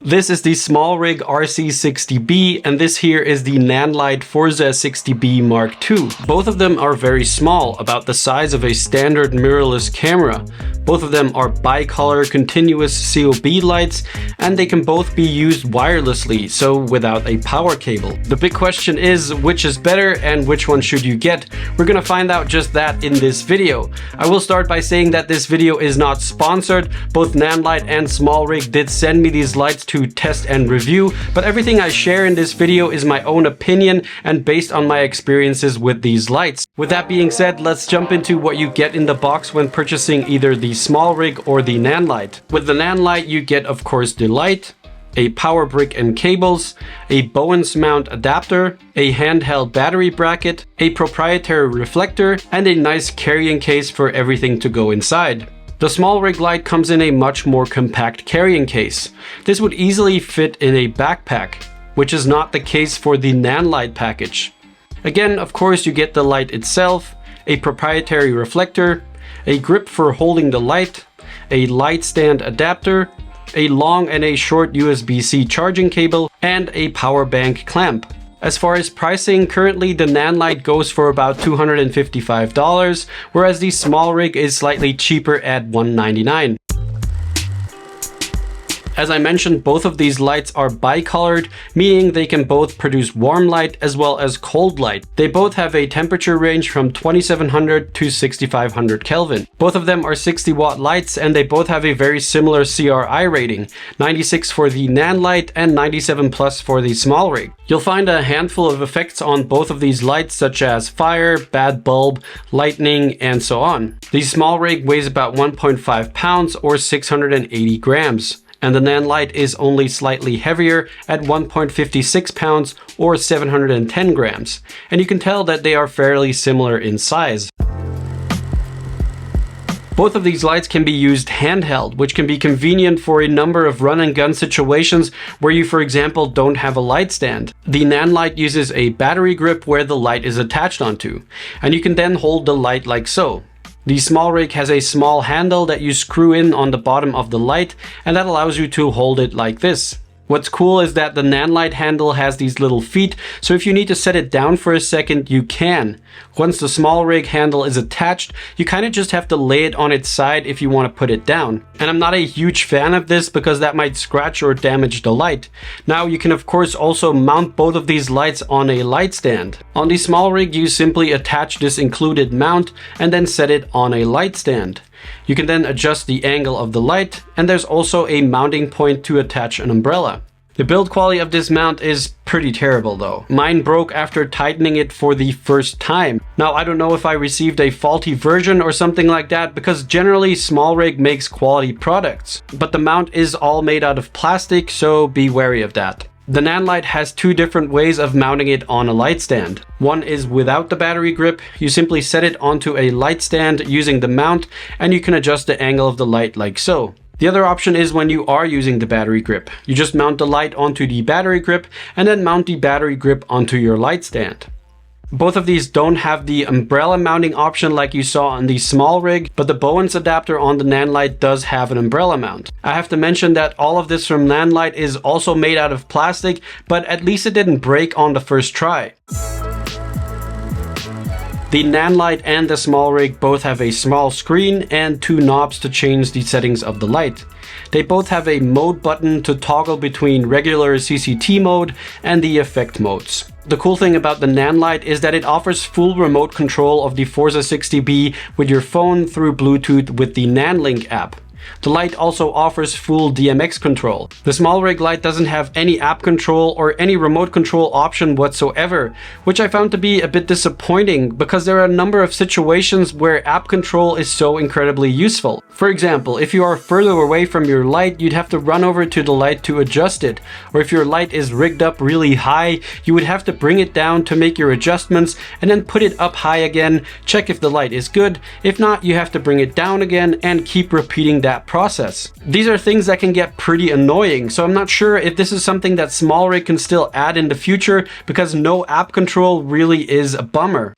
This is the Smallrig RC 60B, and this here is the Nanlite Forza 60B Mark II. Both of them are very small, about the size of a standard mirrorless camera. Both of them are bicolor continuous COB lights, and they can both be used wirelessly, so without a power cable. The big question is, which is better and which one should you get? We're gonna find out just that in this video. I will start by saying that this video is not sponsored. Both Nanlite and Smallrig did send me these lights to test and review, but everything I share in this video is my own opinion and based on my experiences with these lights. With that being said, let's jump into what you get in the box when purchasing either the Smallrig or the Nanlite. With the Nanlite, you get, of course, the light, a power brick and cables, a Bowens mount adapter, a handheld battery bracket, a proprietary reflector, and a nice carrying case for everything to go inside. The Smallrig light comes in a much more compact carrying case. This would easily fit in a backpack, which is not the case for the Nanlite package. Again, of course, you get the light itself, a proprietary reflector, a grip for holding the light, a light stand adapter, a long and a short USB-C charging cable, and a power bank clamp. As far as pricing, currently the Nanlite goes for about $255, whereas the Smallrig is slightly cheaper at $199. As I mentioned, both of these lights are bicolored, meaning they can both produce warm light as well as cold light. They both have a temperature range from 2700 to 6500 Kelvin. Both of them are 60 watt lights and they both have a very similar CRI rating, 96 for the Nanlite and 97 plus for the Smallrig. You'll find a handful of effects on both of these lights, such as fire, bad bulb, lightning, and so on. The Smallrig weighs about 1.5 pounds or 680 grams. And the Nanlite is only slightly heavier at 1.56 pounds or 710 grams. And you can tell that they are fairly similar in size. Both of these lights can be used handheld, which can be convenient for a number of run and gun situations where you, for example, don't have a light stand. The Nanlite uses a battery grip where the light is attached onto, and you can then hold the light like so. The Smallrig has a small handle that you screw in on the bottom of the light, and that allows you to hold it like this. What's cool is that the Nanlite handle has these little feet, so if you need to set it down for a second, you can. Once the Smallrig handle is attached, you kind of just have to lay it on its side if you want to put it down. And I'm not a huge fan of this because that might scratch or damage the light. Now you can of course also mount both of these lights on a light stand. On the Smallrig, you simply attach this included mount and then set it on a light stand. You can then adjust the angle of the light, and there's also a mounting point to attach an umbrella. The build quality of this mount is pretty terrible though. Mine broke after tightening it for the first time. Now I don't know if I received a faulty version or something like that, because generally Smallrig makes quality products. But the mount is all made out of plastic, so be wary of that. The Nanlite has two different ways of mounting it on a light stand. One is without the battery grip. You simply set it onto a light stand using the mount, and you can adjust the angle of the light like so. The other option is when you are using the battery grip. You just mount the light onto the battery grip and then mount the battery grip onto your light stand. Both of these don't have the umbrella mounting option like you saw on the Smallrig, but the Bowens adapter on the Nanlite does have an umbrella mount. I have to mention that all of this from Nanlite is also made out of plastic, but at least it didn't break on the first try. The Nanlite and the Smallrig both have a small screen and two knobs to change the settings of the light. They both have a mode button to toggle between regular CCT mode and the effect modes. The cool thing about the Nanlite is that it offers full remote control of the Forza 60B with your phone through Bluetooth with the Nanlink app. The light also offers full DMX control. The Smallrig light doesn't have any app control or any remote control option whatsoever, which I found to be a bit disappointing because there are a number of situations where app control is so incredibly useful. For example, if you are further away from your light, you'd have to run over to the light to adjust it. Or if your light is rigged up really high, you would have to bring it down to make your adjustments and then put it up high again, check if the light is good. If not, you have to bring it down again and keep repeating that process. These are things that can get pretty annoying, so I'm not sure if this is something that Smallrig can still add in the future, because no app control really is a bummer.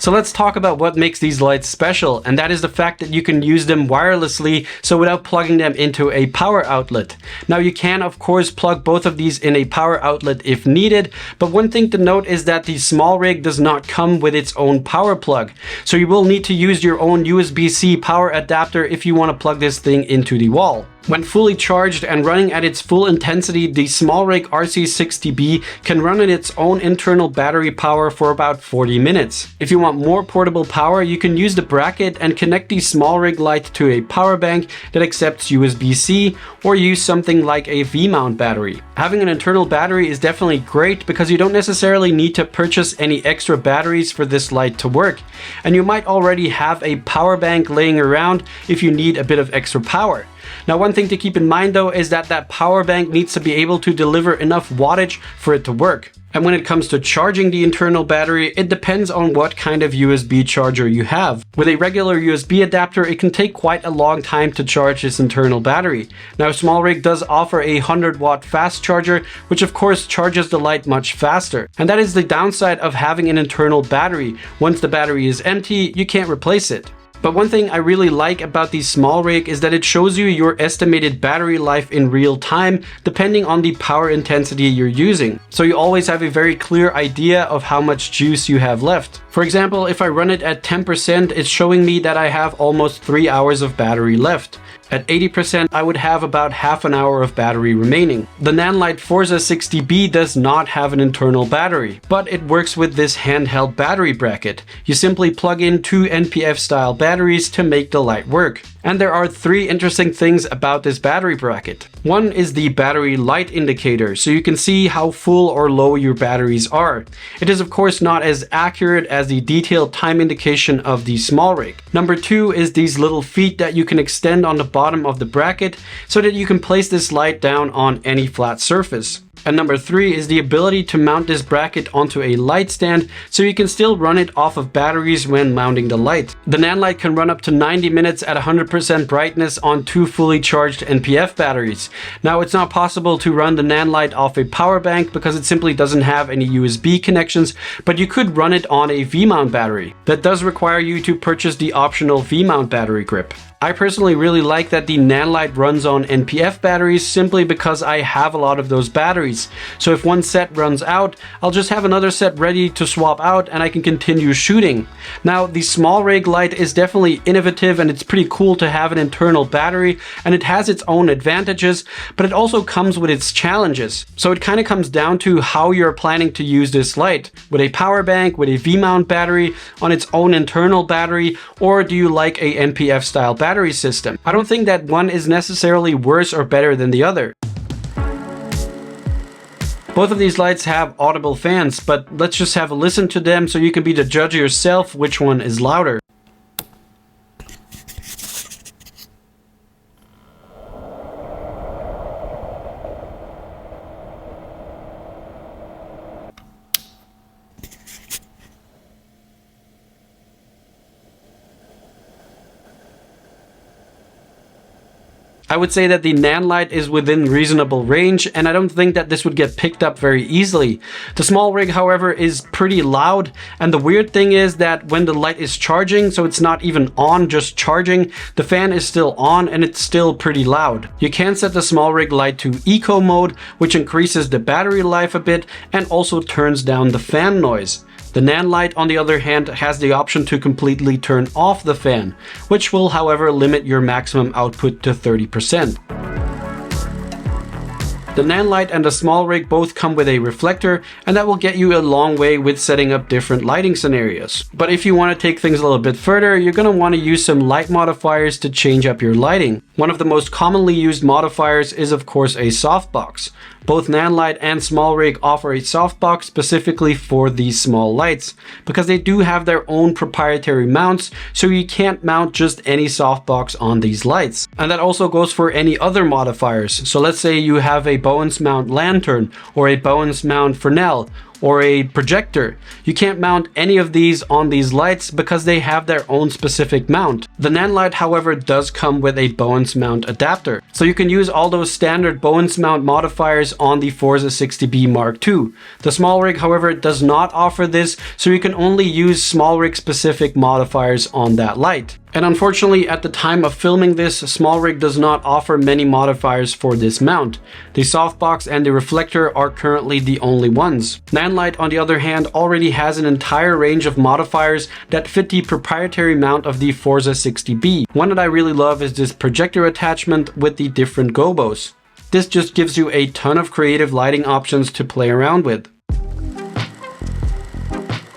So let's talk about what makes these lights special, and that is the fact that you can use them wirelessly, so without plugging them into a power outlet. Now you can of course plug both of these in a power outlet if needed, but one thing to note is that the Smallrig does not come with its own power plug. So you will need to use your own USB-C power adapter if you want to plug this thing into the wall. When fully charged and running at its full intensity, the Smallrig RC 60B can run on its own internal battery power for about 40 minutes. If you want more portable power, you can use the bracket and connect the Smallrig light to a power bank that accepts USB-C, or use something like a V-mount battery. Having an internal battery is definitely great because you don't necessarily need to purchase any extra batteries for this light to work, and you might already have a power bank laying around if you need a bit of extra power. Now, one thing to keep in mind though is that that power bank needs to be able to deliver enough wattage for it to work. And when it comes to charging the internal battery, it depends on what kind of USB charger you have. With a regular USB adapter, it can take quite a long time to charge this internal battery. Now, Smallrig does offer a 100-watt fast charger, which of course charges the light much faster. And that is the downside of having an internal battery. Once the battery is empty, you can't replace it. But one thing I really like about the Smallrig is that it shows you your estimated battery life in real time, depending on the power intensity you're using. So you always have a very clear idea of how much juice you have left. For example, if I run it at 10%, it's showing me that I have almost 3 hours of battery left. At 80%, I would have about half an hour of battery remaining. The Nanlite Forza 60B does not have an internal battery, but it works with this handheld battery bracket. You simply plug in 2 NPF style batteries to make the light work. And there are 3 interesting things about this battery bracket. One is the battery light indicator, so you can see how full or low your batteries are. It is of course not as accurate as the detailed time indication of the Smallrig. Number 2 is these little feet that you can extend on the bottom of the bracket so that you can place this light down on any flat surface. And number 3 is the ability to mount this bracket onto a light stand so you can still run it off of batteries when mounting the light. The Nanlite can run up to 90 minutes at 100% brightness on 2 fully charged NPF batteries. Now, it's not possible to run the Nanlite off a power bank because it simply doesn't have any USB connections, but you could run it on a V-mount battery. That does require you to purchase the optional V-mount battery grip. I personally really like that the Nanlite runs on NPF batteries simply because I have a lot of those batteries. So if one set runs out, I'll just have another set ready to swap out and I can continue shooting. Now, the Smallrig light is definitely innovative and it's pretty cool to have an internal battery, and it has its own advantages, but it also comes with its challenges. So it kind of comes down to how you're planning to use this light. With a power bank, with a V-mount battery, on its own internal battery, or do you like a NPF style battery system? I don't think that one is necessarily worse or better than the other. Both of these lights have audible fans, but let's just have a listen to them so you can be the judge yourself which one is louder. I would say that the Nanlite is within reasonable range, and I don't think that this would get picked up very easily. The Smallrig, however, is pretty loud, and the weird thing is that when the light is charging, so it's not even on, just charging, the fan is still on and it's still pretty loud. You can set the Smallrig light to eco mode, which increases the battery life a bit and also turns down the fan noise. The Nanlite, on the other hand, has the option to completely turn off the fan, which will, however, limit your maximum output to 30%. The Nanlite and the Smallrig both come with a reflector, and that will get you a long way with setting up different lighting scenarios. But if you want to take things a little bit further, you're going to want to use some light modifiers to change up your lighting. One of the most commonly used modifiers is of course a softbox. Both Nanlite and Smallrig offer a softbox specifically for these small lights, because they do have their own proprietary mounts, so you can't mount just any softbox on these lights. And that also goes for any other modifiers. So let's say you have a Bowens mount lantern or a Bowens mount Fresnel. or a projector. You can't mount any of these on these lights because they have their own specific mount. The Nanlite, however, does come with a Bowens mount adapter, so you can use all those standard Bowens mount modifiers on the Forza 60B Mark II. The Smallrig, however, does not offer this, so you can only use Smallrig specific modifiers on that light. And unfortunately, at the time of filming this, Smallrig does not offer many modifiers for this mount. The softbox and the reflector are currently the only ones. Nanlite, on the other hand, already has an entire range of modifiers that fit the proprietary mount of the Forza 60B. One that I really love is this projector attachment with the different gobos. This just gives you a ton of creative lighting options to play around with.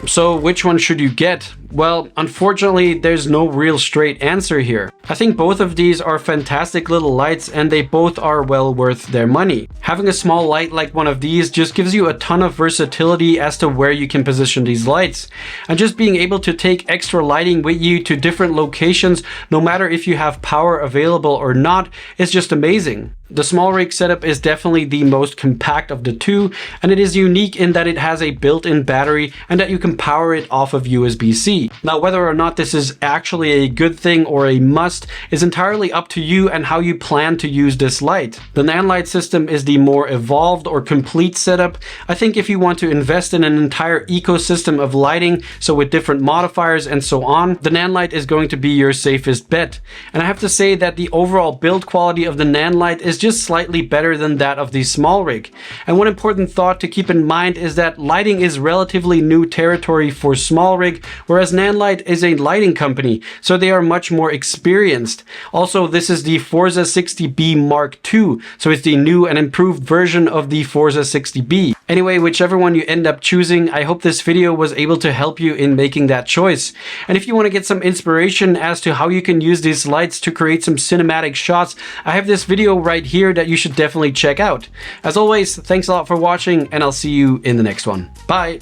So which one should you get? Well, unfortunately, there's no real straight answer here. I think both of these are fantastic little lights and they both are well worth their money. Having a small light like one of these just gives you a ton of versatility as to where you can position these lights. And just being able to take extra lighting with you to different locations, no matter if you have power available or not, is just amazing. The Smallrig setup is definitely the most compact of the two, and it is unique in that it has a built-in battery and that you can power it off of USB-C. Now, whether or not this is actually a good thing or a must is entirely up to you and how you plan to use this light. The Nanlite system is the more evolved or complete setup. I think if you want to invest in an entire ecosystem of lighting, so with different modifiers and so on, the Nanlite is going to be your safest bet. And I have to say that the overall build quality of the Nanlite is just slightly better than that of the Smallrig. And one important thought to keep in mind is that lighting is relatively new territory for Smallrig, whereas Nanlite is a lighting company, so they are much more experienced. Also, this is the Forza 60B Mark II, so it's the new and improved version of the Forza 60B. Anyway, whichever one you end up choosing, I hope this video was able to help you in making that choice. And if you want to get some inspiration as to how you can use these lights to create some cinematic shots, I have this video right here that you should definitely check out. As always, thanks a lot for watching, and I'll see you in the next one. Bye!